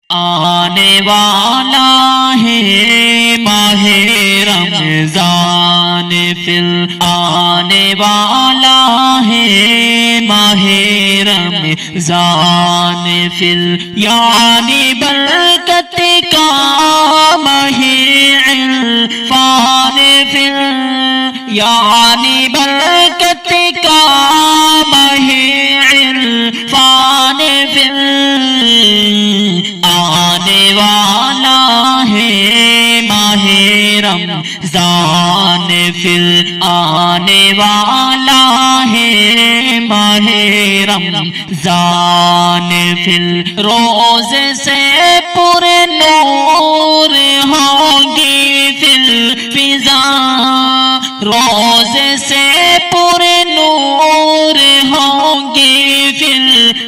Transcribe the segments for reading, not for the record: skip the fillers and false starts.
آنے والا ہے ماہ رمضان آنے والا ہے ماہ رمضان یعنی برکت کا ماہ عرفان یعنی برکت کا ماہ عرفان آنے والا ہے ماہ رمضان آنے والا ہے ماہ رمضان روز سے پر نور ہوں گی فضا روز سے پر نور ہوں گی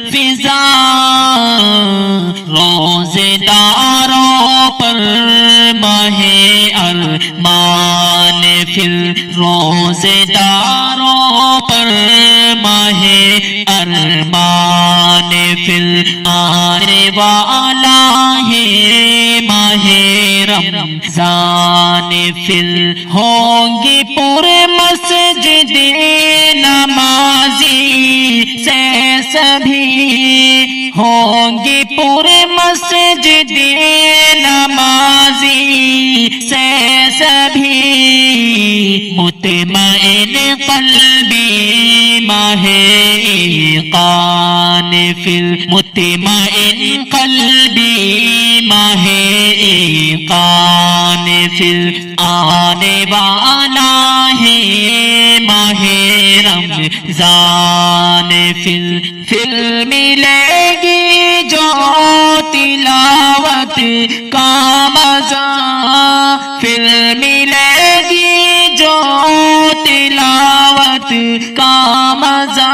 فضا روزے داروں پر ماہ ارمان روزے داروں پر ماہ ارمان آنے والا ہے ماہ رمضان ہوں گی پورے مسجد نمازی سے سبھی ہوں گی پورے مسجد نمازی سے سبھی مطمئن قلبی ماہ ایقان مطمئن قلبی ماہ ایقان آنے والا ہے ماہ رمضان ملے گی جو تلاوت کا مزہ ملے گی جو تلاوت کا مزہ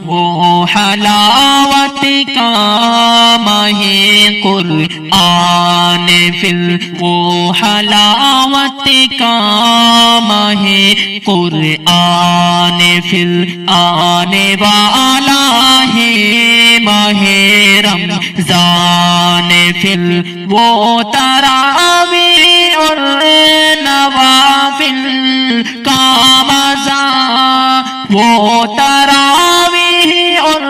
وہ حلاوت کا ماہ قرآن وہ حلاوت کا ماہ قرآن آنے والا ہے ماہ رمضان وہ تراویح اور نوافل کا مزہ وہ تراویح اور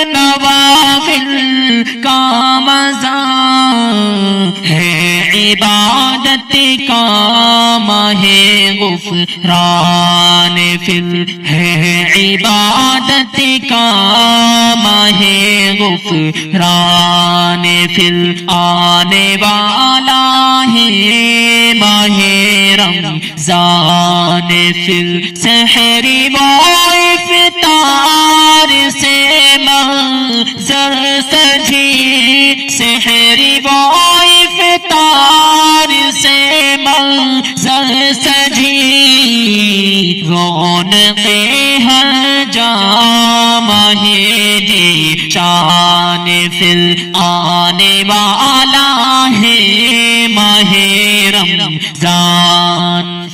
نوافل کا مزہ ہے عبادت کا ماہ غفران ہے عبادت کا ماہ غفران آنے والا ہے ماہ رمضان سحری و افطار سے منظر سجی سحری و افطار سے منظر سجی رونق ہر جا ماہ شان آنے والا ہے ماہ رمضان